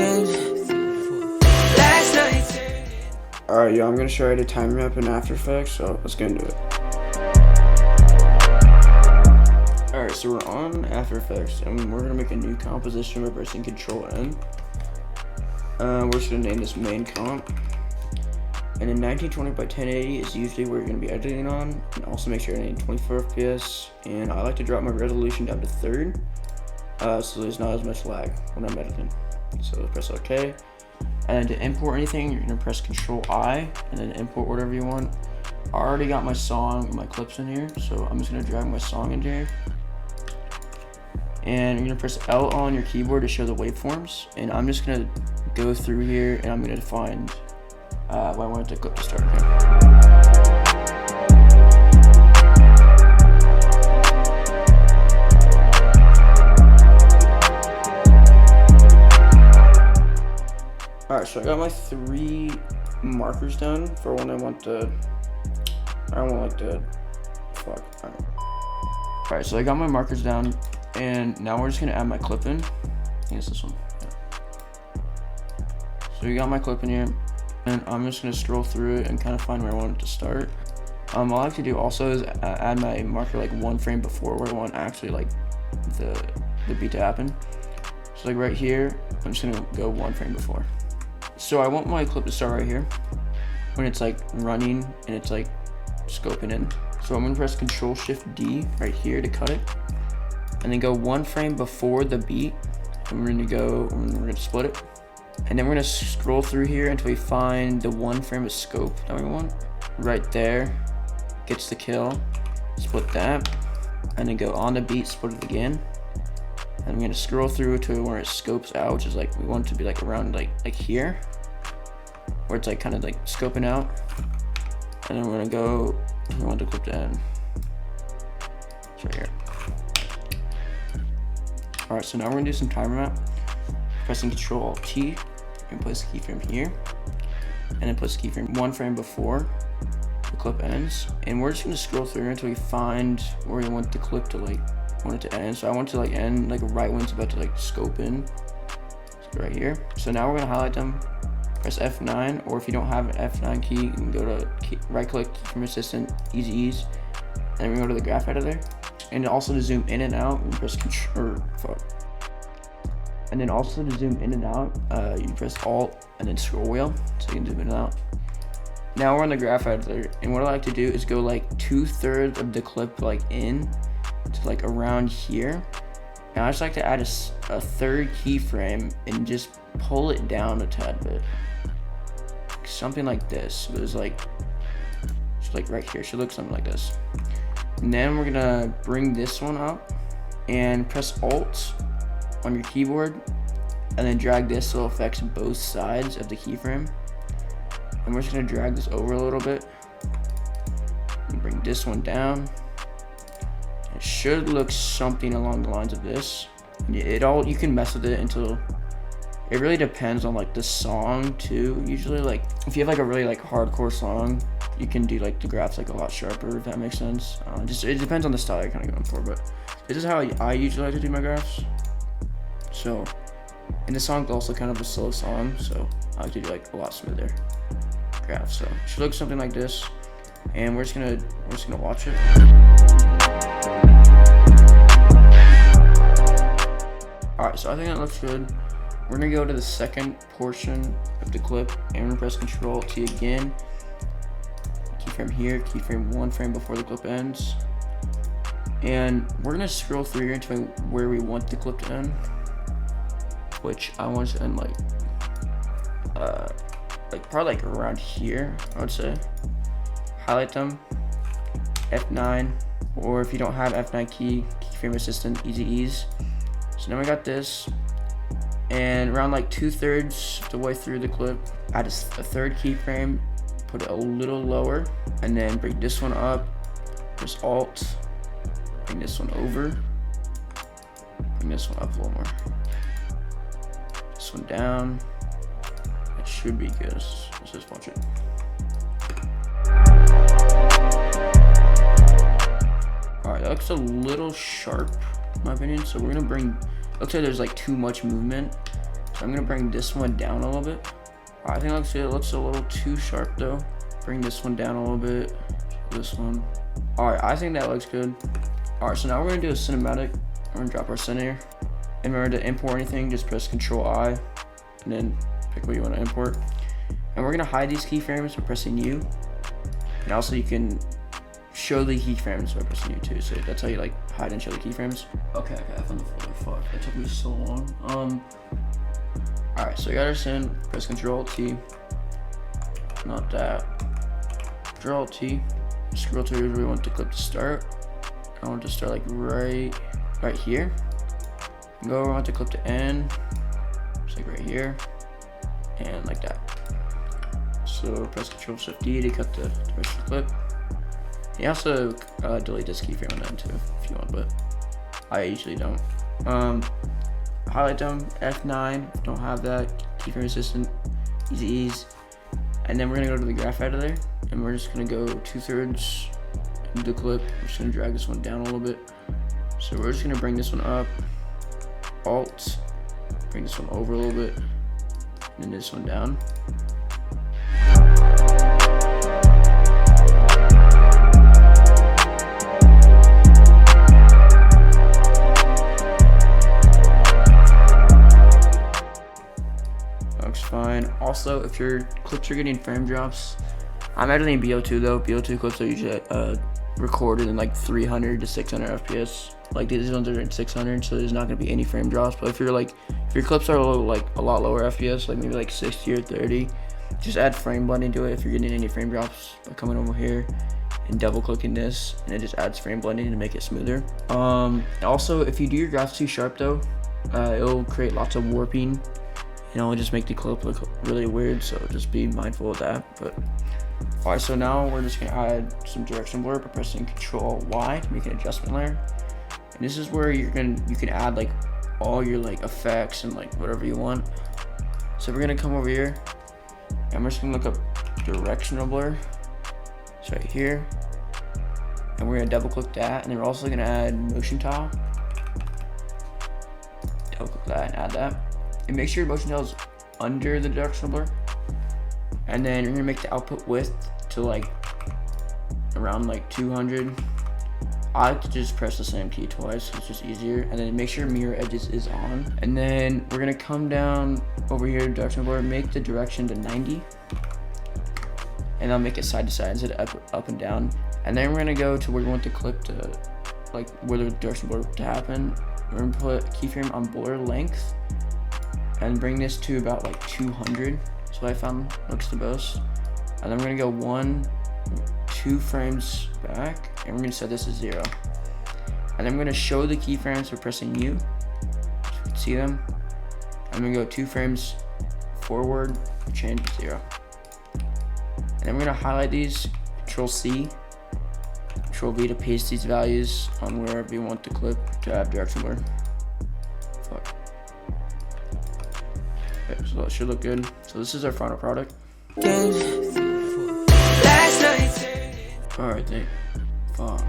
again. Last night. Alright, yo, I'm gonna show you how to time remap in After Effects, so let's get into it. Alright, so we're on After Effects, and we're gonna make a new composition by pressing Control N. We're just gonna name this main comp. And then 1920 by 1080 is usually where you're gonna be editing on, and also make sure you're editing 24 FPS. And I like to drop my resolution down to third, so there's not as much lag when I'm editing. So press OK. And then to import anything, you're gonna press Control I, and then import whatever you want. I already got my song and my clips in here, so I'm just gonna drag my song into here. And you're gonna press L on your keyboard to show the waveforms. And I'm just gonna go through here, and I'm gonna find what I wanted the clip to start here. Alright, so I got my 3 markers done for when I want the, Alright, so I got my markers down, and now we're just gonna add my clip in. I think it's this one. Yeah. So we got my clip in here, and I'm just gonna scroll through it and kind of find where I want it to start. What I like to do also is add my marker like 1 frame before where I want actually like the beat to happen. So like right here, I'm just gonna go 1 frame before. So I want my clip to start right here when it's like running and it's like scoping in. So I'm gonna press Control Shift D right here to cut it, and then go 1 frame before the beat. And we're gonna split it, and then we're gonna scroll through here until we find the 1 frame of scope that we want. Right there gets the kill. Split that, and then go on the beat, split it again. And I'm gonna scroll through to where it scopes out, which is like we want it to be like around like here, where it's like kind of like scoping out. And then we're gonna go. We want the clip to end. It's right here. All right, so now we're gonna do some time remap. Pressing Control Alt T, and place the keyframe here, and then place the keyframe 1 frame before the clip ends. And we're just gonna scroll through until we find where we want the clip to want it to end. So I want it to like end like right when it's about to like scope in. So right here. So now we're gonna highlight them. Press F9, or if you don't have an F9 key, you can go to right click from Assistant, Easy Ease, and then we go to the graph editor. And also to zoom in and out, you press And then also to zoom in and out, you press Alt and then scroll wheel, so you can zoom in and out. Now we're on the graph editor, and what I like to do is go like 2/3 of the clip like in to like around here. And I just like to add a 3rd keyframe and just pull it down a tad bit. Something like this. So it's like right here. It should look something like this. And then we're gonna bring this one up and press Alt on your keyboard, and then drag this so it affects both sides of the keyframe. And we're just gonna drag this over a little bit and bring this one down. It should look something along the lines of this. You can mess with it until it really depends on like the song too. Usually like if you have like a really like hardcore song, you can do like the graphs like a lot sharper, if that makes sense. It depends on the style you're kind of going for, but this is how I usually like to do my graphs. So, and the song's also kind of a slow song, so I like to do like a lot smoother graphs. So it should look something like this, and we're just gonna watch it. All right, so I think that looks good. We're gonna go to the second portion of the clip, and we're gonna press Control T again. Keyframe here, keyframe 1 frame before the clip ends. And we're gonna scroll through here until where we want the clip to end, which I want to end like probably like around here, I would say. Highlight them, F9, or if you don't have F9 keyframe assistant, Easy Ease. So now we got this, and around like 2/3 the way through the clip, add a 3rd keyframe, put it a little lower, and then bring this one up, press Alt, bring this one over, bring this one up a little more, this one down. It should be good. Let's just watch it. Alright, that looks a little sharp in my opinion, so we're gonna bring, looks like there's like too much movement, I'm gonna bring this one down a little bit. I think it looks a little too sharp though. Bring this one down a little bit. This one. Alright, I think that looks good. Alright, so now we're gonna do a cinematic. We're gonna drop our cine here. And remember to import anything, just press Control I and then pick what you want to import. And we're gonna hide these keyframes by pressing U. And also you can show the keyframes by pressing U too. So that's how you like hide and show the keyframes. Okay, I found the folder. Fuck, that took me so long. Alright, so you got our cine, press Control T. Not that. Control T. Scroll to where we want the clip to start. I want to start like right here. Go where I want the clip to end. Just like right here. And like that. So press Control Shift D to cut the rest of the clip. You also delete this keyframe on that too if you want, but I usually don't. Highlight them, F9, don't have that, keyframe assistant, easy ease. And then we're gonna go to the graph editor and we're just gonna go 2/3 into the clip. We're just gonna drag this one down a little bit. So we're just gonna bring this one up, Alt, bring this one over a little bit, and then this one down. Looks fine. Also, if your clips are getting frame drops, I'm editing bo2 though. bo2 clips are usually recorded in like 300 to 600 FPS. Like these ones are in 600, so there's not gonna be any frame drops. But if your clips are like a lot lower FPS, like maybe like 60 or 30, just add frame blending to it if you're getting any frame drops by coming over here and double clicking this, and it just adds frame blending to make it smoother. Also, if you do your graphs too sharp though, it'll create lots of warping. It'll just make the clip look really weird, so just be mindful of that. But alright, so now we're just gonna add some direction blur by pressing Control Y to make an adjustment layer. And this is where you can add like all your like effects and like whatever you want. So we're gonna come over here and we're just gonna look up directional blur. It's right here. And we're gonna double click that, and then we're also gonna add motion tile. Double click that and add that. And make sure your motion tile is under the directional blur. And then you're gonna make the output width to like around like 200. I like to just press the same key twice, it's just easier. And then make sure mirror edges is on. And then we're gonna come down over here to directional blur, make the direction to 90. And I'll make it side to side instead of up and down. And then we're gonna go to where we want the clip to, like where the directional blur to happen. We're gonna put keyframe on blur length and bring this to about like 200. So I found looks the best. And then we're gonna go 2 frames back, and we're gonna set this to 0. And then we're gonna show the keyframes by pressing U, so you can see them. I'm gonna go 2 frames forward, change to 0. And then we're gonna highlight these, Control C, Control V to paste these values on wherever you want the clip to have direction blur. Fuck. Okay, so that should look good. So this is our final product. Alright, fuck.